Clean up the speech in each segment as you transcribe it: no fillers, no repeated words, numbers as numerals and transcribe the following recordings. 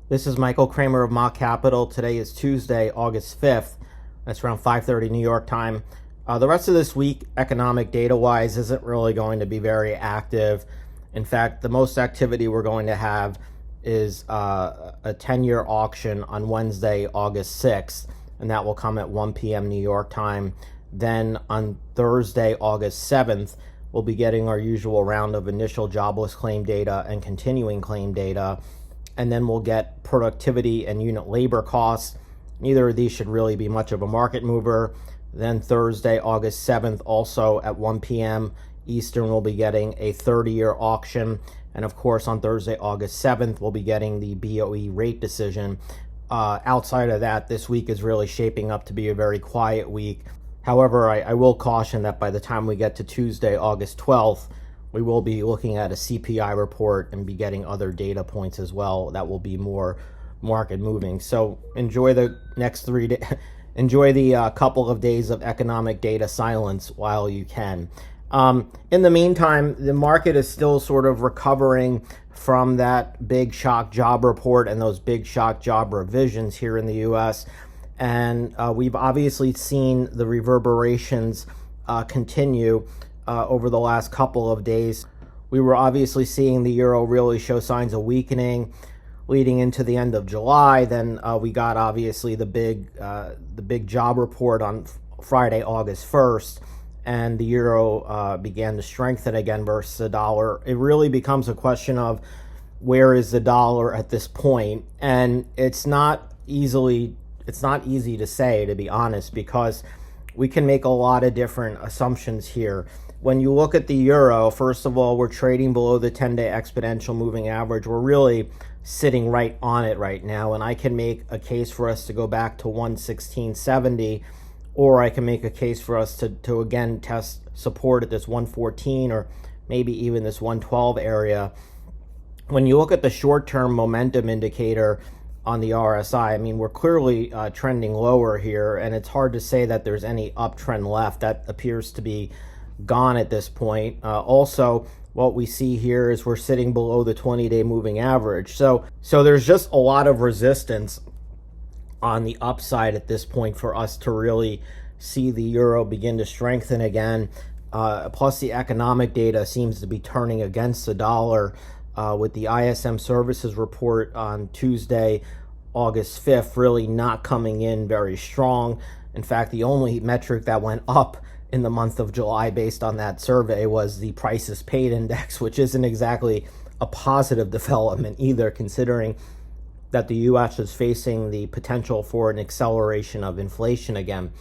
This is Michael Kramer of Mock Capital. Today is Tuesday, August 5th. That's around 5:30 New York time. The rest of this week, economic data-wise, isn't really going to be very active. In fact, the most activity we're going to have is a 10-year auction on Wednesday, August 6th, and that will come at 1 p.m. New York time. Then on Thursday, August 7th, we'll be getting our usual round of initial jobless claim data and continuing claim data. And then we'll get productivity and unit labor costs. Neither of these should really be much of a market mover. Then Thursday, August 7th, also at 1 p.m. Eastern, we'll be getting a 30-year auction. And of course, on Thursday, August 7th, we'll be getting the BoE rate decision. Outside of that, this week is really shaping up to be a very quiet week. However, I will caution that by the time we get to Tuesday, August 12th, we will be looking at a CPI report and be getting other data points as well that will be more market moving. So enjoy the next 3 days. Enjoy the couple of days of economic data silence while you can. In the meantime, the market is still sort of recovering from that big shock job report and those big shock job revisions here in the U.S. And we've obviously seen the reverberations continue over the last couple of days. We were obviously seeing the euro really show signs of weakening leading into the end of July. Then we got obviously the big job report on Friday, August 1st, and the euro began to strengthen again versus the dollar. It really becomes a question of where is the dollar at this point, and it's not easy to say, to be honest, because we can make a lot of different assumptions here. When you look at the euro, first of all, we're trading below the 10-day exponential moving average. We're really sitting right on it right now, and I can make a case for us to go back to 116.70, or I can make a case for us to again test support at this 114 or maybe even this 112 area. When you look at the short-term momentum indicator on the RSI, I mean, we're clearly trending lower here, and it's hard to say that there's any uptrend left. That appears to be gone at this point. Also, what we see here is we're sitting below the 20-day moving average. So there's just a lot of resistance on the upside at this point for us to really see the euro begin to strengthen again. Plus, the economic data seems to be turning against the dollar with the ISM services report on Tuesday, August 5th, really not coming in very strong. In fact, the only metric that went up in the month of July based on that survey was the prices paid index, which isn't exactly a positive development either, considering that the U.S. is facing the potential for an acceleration of inflation again.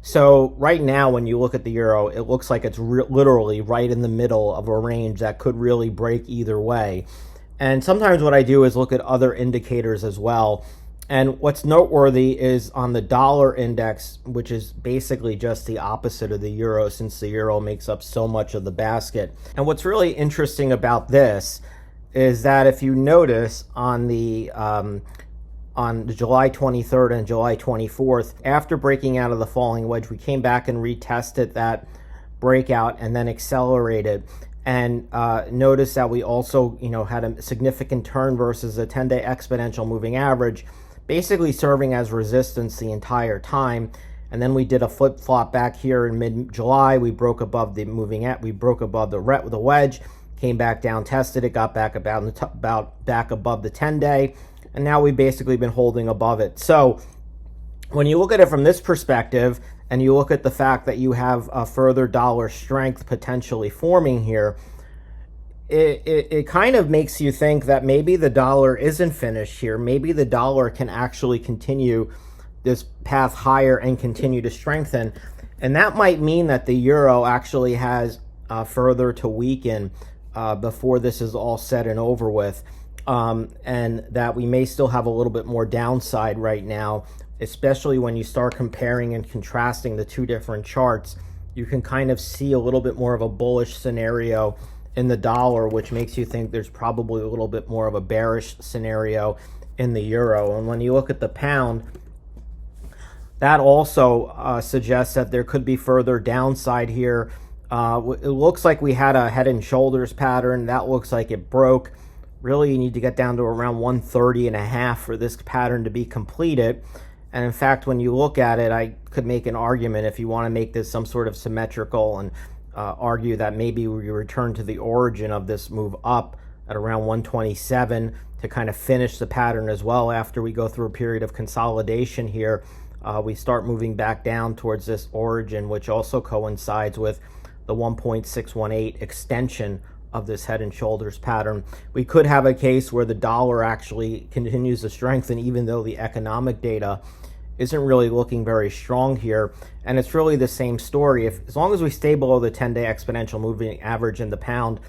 So right now, when you look at the euro, it looks like it's literally right in the middle of a range that could really break either way. And sometimes what I do is look at other indicators as well. And what's noteworthy is on the dollar index, which is basically just the opposite of the euro, since the euro makes up so much of the basket. And what's really interesting about this is that if you notice on the July 23rd and July 24th, after breaking out of the falling wedge, we came back and retested that breakout and then accelerated. And notice that we also, had a significant turn versus a 10-day exponential moving average, basically serving as resistance the entire time. And then we did a flip-flop back here in mid-July. We broke above the the wedge, came back down, tested it, got back back above the 10-day, and now we've basically been holding above it. So when you look at it from this perspective, and you look at the fact that you have a further dollar strength potentially forming here, it kind of makes you think that maybe the dollar isn't finished here. Maybe the dollar can actually continue this path higher and continue to strengthen. And that might mean that the euro actually has further to weaken before this is all said and over with. And that we may still have a little bit more downside right now, especially when you start comparing and contrasting the two different charts. You can kind of see a little bit more of a bullish scenario in the dollar, which makes you think there's probably a little bit more of a bearish scenario in the euro. And when you look at the pound, that also suggests that there could be further downside here. It looks like we had a head and shoulders pattern. That looks like it broke. really you need to get down to around 130.5 for this pattern to be completed. And in fact, when you look at it, I could make an argument if you want to make this some sort of symmetrical and argue that maybe we return to the origin of this move up at around 127 to kind of finish the pattern as well. After we go through a period of consolidation here, we start moving back down towards this origin, which also coincides with the 1.618 extension of this head and shoulders pattern. We could have a case where the dollar actually continues to strengthen, even though the economic data isn't really looking very strong here. And it's really the same story. As long as we stay below the 10-day exponential moving average in the pound,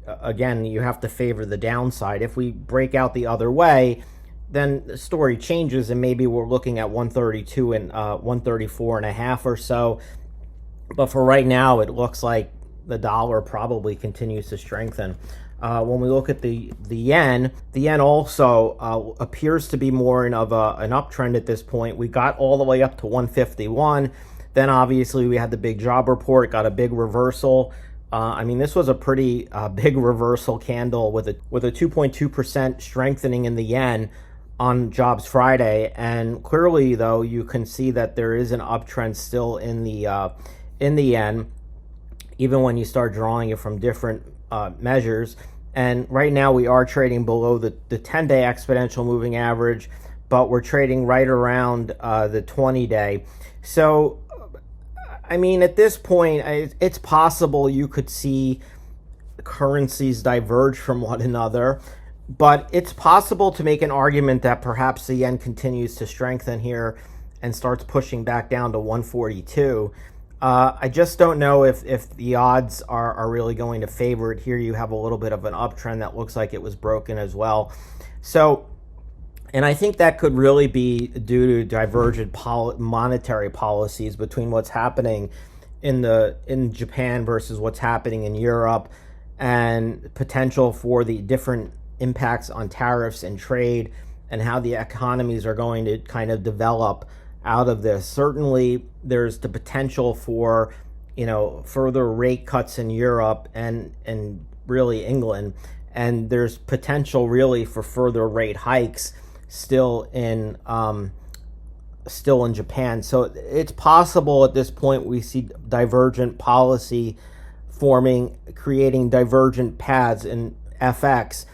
again, you have to favor the downside. If we break out the other way, then the story changes, and maybe we're looking at 132 and 134.5 or so. But for right now, it looks like the dollar probably continues to strengthen. When we look at the yen also appears to be more in of an uptrend at this point. We got all the way up to 151. Then obviously we had the big job report, got a big reversal. I mean, this was a pretty big reversal candle with a 2.2% strengthening in the yen on Jobs Friday. And clearly, though, you can see that there is an uptrend still in the yen, even when you start drawing it from different measures. And right now we are trading below the 10-day exponential moving average, but we're trading right around the 20-day. So, I mean, at this point, it's possible you could see currencies diverge from one another, but it's possible to make an argument that perhaps the yen continues to strengthen here and starts pushing back down to 142. I just don't know if the odds are really going to favor it. Here you have a little bit of an uptrend that looks like it was broken as well. So, and I think that could really be due to divergent monetary policies between what's happening in Japan versus what's happening in Europe, and potential for the different impacts on tariffs and trade and how the economies are going to kind of develop out of this. Certainly, there's the potential for, further rate cuts in Europe and really England, and there's potential really for further rate hikes still in Japan. So it's possible at this point we see divergent policy forming, creating divergent paths in FX.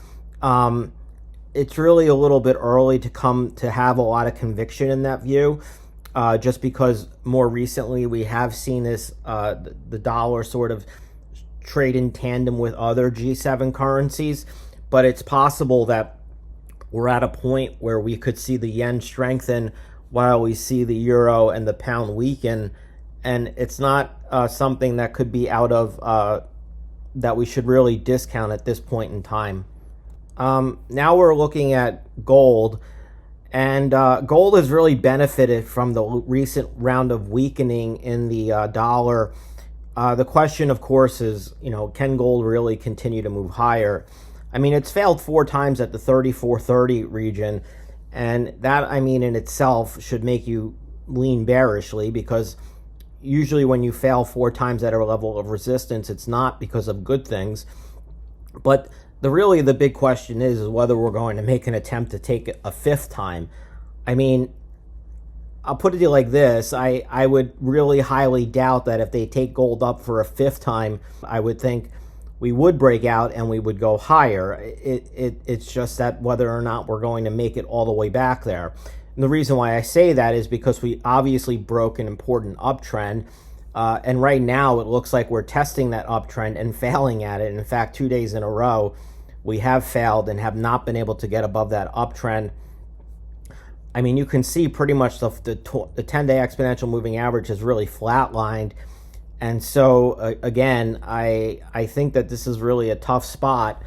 It's really a little bit early to come to have a lot of conviction in that view, just because more recently we have seen this the dollar sort of trade in tandem with other G7 currencies. But it's possible that we're at a point where we could see the yen strengthen while we see the euro and the pound weaken, and it's not something that could be out of that we should really discount at this point in time. Now we're looking at gold, and gold has really benefited from the recent round of weakening in the dollar. The question, of course, is, can gold really continue to move higher? I mean, it's failed 4 times at the 34.30 region, and that, I mean, in itself should make you lean bearishly, because usually when you fail 4 times at a level of resistance, it's not because of good things. But the big question is whether we're going to make an attempt to take it a 5th time. I mean, I'll put it like this. I would really highly doubt that if they take gold up for a 5th time, I would think we would break out and we would go higher. It's just that whether or not we're going to make it all the way back there. And the reason why I say that is because we obviously broke an important uptrend. And right now it looks like we're testing that uptrend and failing at it. In fact, 2 days in a row, we have failed and have not been able to get above that uptrend. I mean, you can see pretty much the 10-day exponential moving average has really flatlined. And so, again, I think that this is really a tough spot,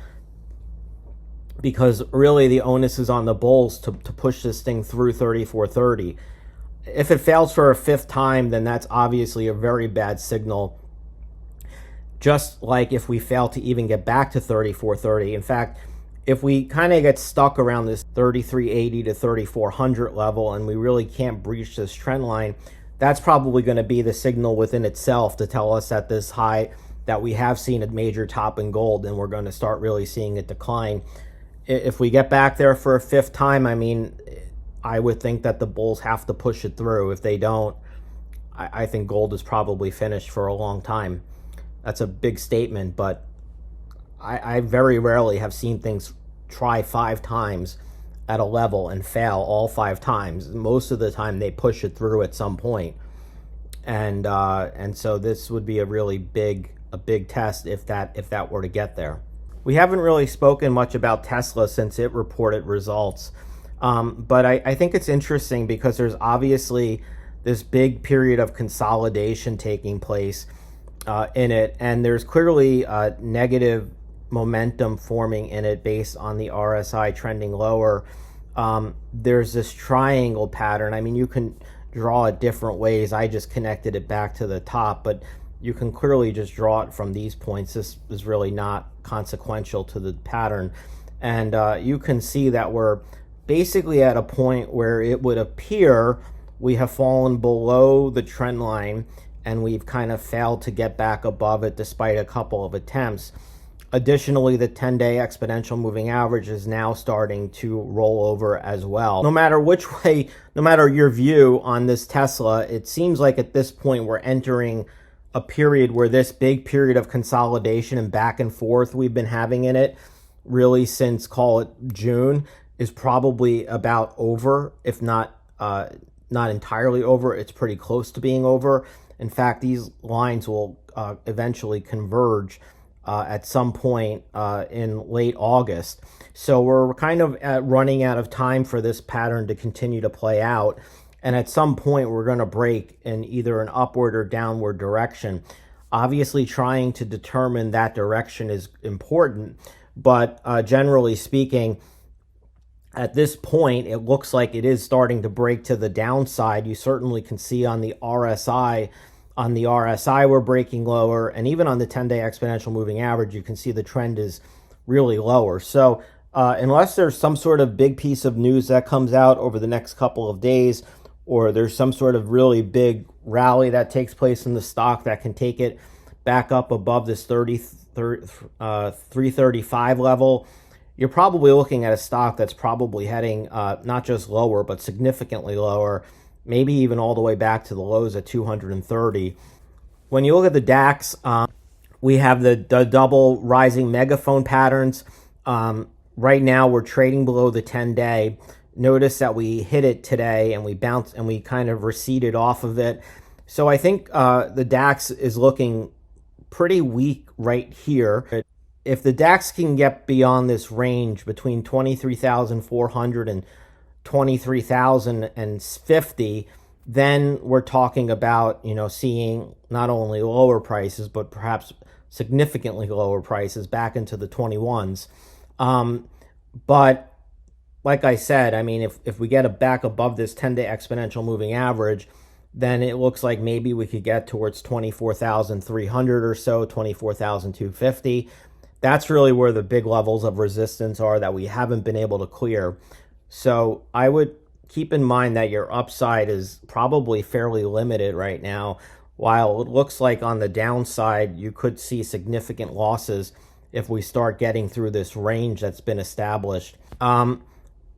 because really the onus is on the bulls to push this thing through 34.30. If it fails for a 5th time, then that's obviously a very bad signal. Just like if we fail to even get back to 34.30. In fact, if we kind of get stuck around this 33.80 to 3400 level and we really can't breach this trend line, that's probably going to be the signal within itself to tell us that this high, that we have seen a major top in gold, and we're going to start really seeing it decline. if we get back there for a fifth time, I mean, I would think that the bulls have to push it through. If they don't, I think gold is probably finished for a long time. That's a big statement, but I very rarely have seen things try 5 times at a level and fail all 5 times. Most of the time they push it through at some point. And so this would be a really big test if that were to get there. We haven't really spoken much about Tesla since it reported results. But I think it's interesting because there's obviously this big period of consolidation taking place in it, and there's clearly negative momentum forming in it based on the RSI trending lower. There's this triangle pattern. I mean, you can draw it different ways. I just connected it back to the top, but you can clearly just draw it from these points. This is really not consequential to the pattern. And you can see that we're basically at a point where it would appear we have fallen below the trend line and we've kind of failed to get back above it despite a couple of attempts. Additionally, the 10-day exponential moving average is now starting to roll over as well. No matter which way, no matter your view on this Tesla, it seems like at this point we're entering a period where this big period of consolidation and back and forth we've been having in it really since, call it June, is probably about over, if not entirely over. It's pretty close to being over. In fact, these lines will eventually converge at some point in late August. So we're kind of running out of time for this pattern to continue to play out. And at some point, we're going to break in either an upward or downward direction. Obviously, trying to determine that direction is important. But generally speaking, at this point, it looks like it is starting to break to the downside. You certainly can see on the RSI. On the RSI, we're breaking lower. And even on the 10-day exponential moving average, you can see the trend is really lower. So unless there's some sort of big piece of news that comes out over the next couple of days, or there's some sort of really big rally that takes place in the stock that can take it back up above this 335 level, you're probably looking at a stock that's probably heading not just lower, but significantly lower, maybe even all the way back to the lows at 230. When you look at the DAX, we have the double rising megaphone patterns. Right now, we're trading below the 10-day. Notice that we hit it today and we bounced and we kind of receded off of it. So I think the DAX is looking pretty weak right here. If the DAX can get beyond this range between 23,400 and 23,050, then we're talking about, seeing not only lower prices, but perhaps significantly lower prices back into the 21s. But like I said, I mean, if we get back above this 10-day exponential moving average, then it looks like maybe we could get towards 24,300 or so, 24,250. That's really where the big levels of resistance are that we haven't been able to clear. So I would keep in mind that your upside is probably fairly limited right now, while it looks like on the downside, you could see significant losses if we start getting through this range that's been established.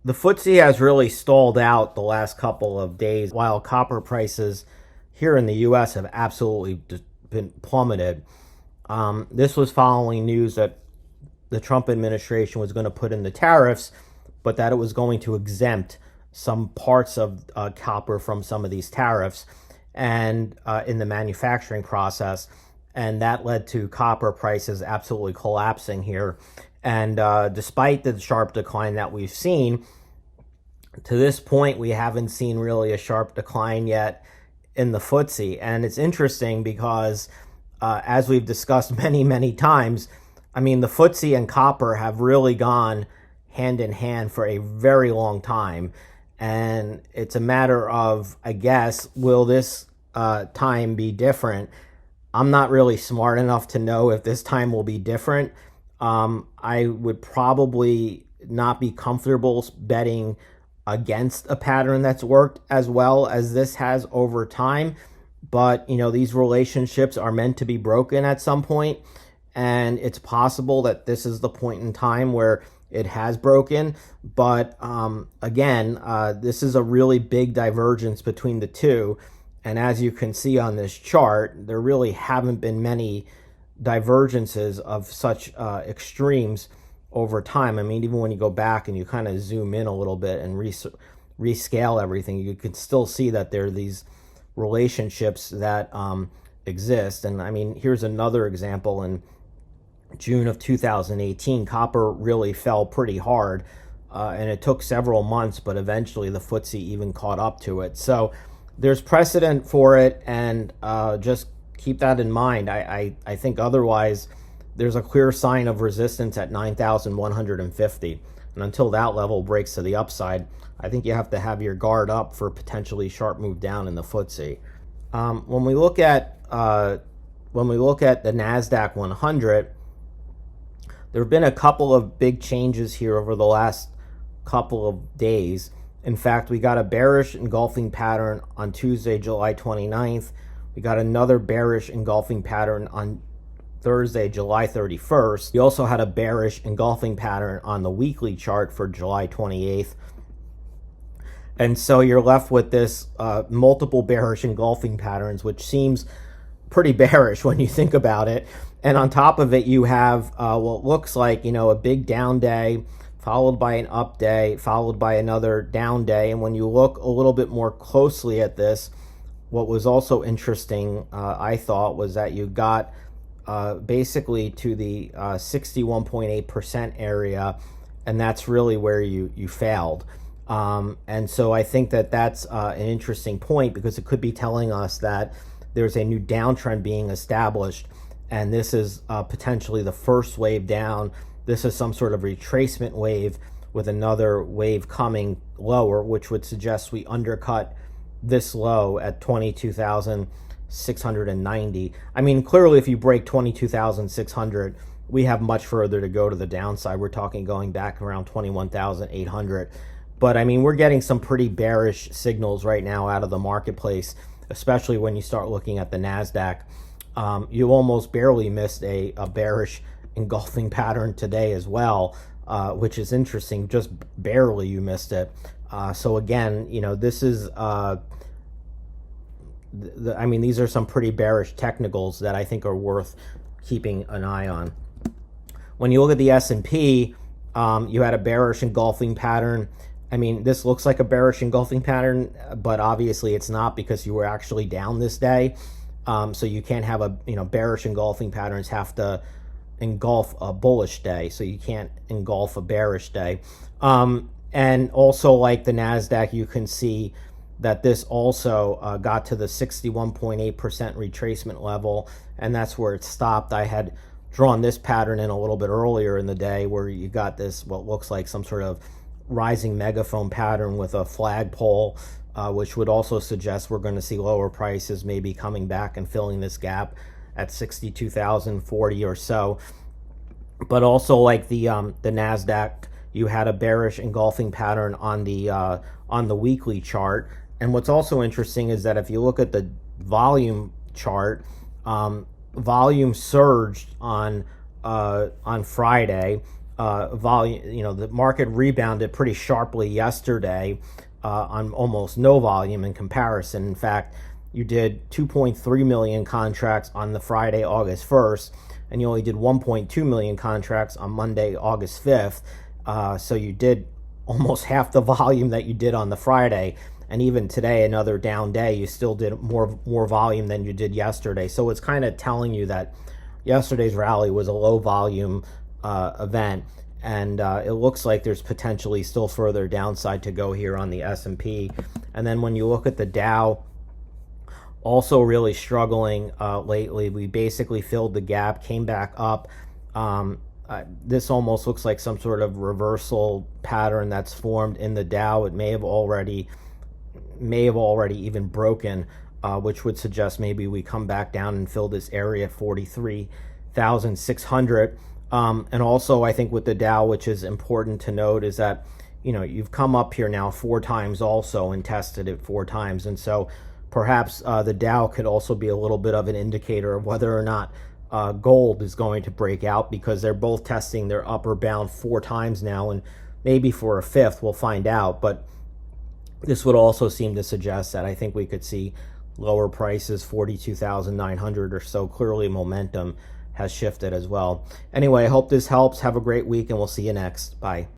The FTSE has really stalled out the last couple of days, while copper prices here in the U.S. have absolutely been plummeted. This was following news that the Trump administration was going to put in the tariffs, but that it was going to exempt some parts of copper from some of these tariffs and in the manufacturing process. And that led to copper prices absolutely collapsing here. And despite the sharp decline that we've seen, to this point, we haven't seen really a sharp decline yet in the FTSE. And it's interesting because, as we've discussed many, many times, I mean, the FTSE and copper have really gone hand in hand for a very long time. And it's a matter of, I guess, will this time be different? I'm not really smart enough to know if this time will be different. I would probably not be comfortable betting against a pattern that's worked as well as this has over time. But, these relationships are meant to be broken at some point. And it's possible that this is the point in time where it has broken. But again, this is a really big divergence between the two. And as you can see on this chart, there really haven't been many divergences of such extremes over time. I mean, even when you go back and you kind of zoom in a little bit and rescale everything, you can still see that there are these relationships that exist. And I mean, here's another example. In June of 2018, copper really fell pretty hard, and it took several months, but eventually the FTSE even caught up to it. So there's precedent for it, and just keep that in mind. I think otherwise there's a clear sign of resistance at 9,150, and until that level breaks to the upside, I think you have to have your guard up for potentially sharp move down in the FTSE. When we look at the NASDAQ 100, there have been a couple of big changes here over the last couple of days. In fact, we got a bearish engulfing pattern on Tuesday, July 29th. We got another bearish engulfing pattern on Thursday, July 31st. We also had a bearish engulfing pattern on the weekly chart for July 28th. And so you're left with this multiple bearish engulfing patterns, which seems pretty bearish when you think about it. And on top of it, you have what looks like, a big down day, followed by an up day, followed by another down day. And when you look a little bit more closely at this, what was also interesting, I thought, was that you got basically to the 61.8% area, and that's really where you failed. And so I think that that's an interesting point, because it could be telling us that there's a new downtrend being established, and this is potentially the first wave down. This is some sort of retracement wave with another wave coming lower, which would suggest we undercut this low at 22,690. I mean, clearly, if you break 22,600, we have much further to go to the downside. We're talking going back around 21,800. But I mean, we're getting some pretty bearish signals right now out of the marketplace, especially when you start looking at the NASDAQ. You almost barely missed a bearish engulfing pattern today as well, which is interesting. Just barely you missed it. So again, this is, these are some pretty bearish technicals that I think are worth keeping an eye on. When you look at the S&P, you had a bearish engulfing pattern. I mean, this looks like a bearish engulfing pattern, but obviously it's not, because you were actually down this day. So you can't have a, bearish engulfing patterns have to engulf a bullish day. So you can't engulf a bearish day. And also, like the NASDAQ, you can see that this also got to the 61.8% retracement level, and that's where it stopped. I had drawn this pattern in a little bit earlier in the day, where you got this, what looks like some sort of rising megaphone pattern with a flagpole, which would also suggest we're going to see lower prices maybe coming back and filling this gap at 62,040 or so. But also, like the NASDAQ, you had a bearish engulfing pattern on the weekly chart. And what's also interesting is that if you look at the volume chart, volume surged on Friday. Volume, the market rebounded pretty sharply yesterday on almost no volume in comparison. In fact, you did 2.3 million contracts on the Friday, August 1st, and you only did 1.2 million contracts on Monday, August 5th. So you did almost half the volume that you did on the Friday. And even today, another down day, you still did more volume than you did yesterday. So it's kind of telling you that yesterday's rally was a low volume event, and it looks like there's potentially still further downside to go here on the S&P. And then when you look at the Dow, also really struggling lately. We basically filled the gap, came back up. This almost looks like some sort of reversal pattern that's formed in the Dow. It may have already even broken, which would suggest maybe we come back down and fill this area 43,600. And also, I think with the Dow, which is important to note, is that you've come up here now 4 times also and tested it 4 times, and so perhaps the Dow could also be a little bit of an indicator of whether or not gold is going to break out, because they're both testing their upper bound 4 times now, and maybe for a 5th, we'll find out. But this would also seem to suggest that I think we could see lower prices, 42,900 or so. Clearly momentum has shifted as well. Anyway, I hope this helps. Have a great week, and we'll see you next. Bye.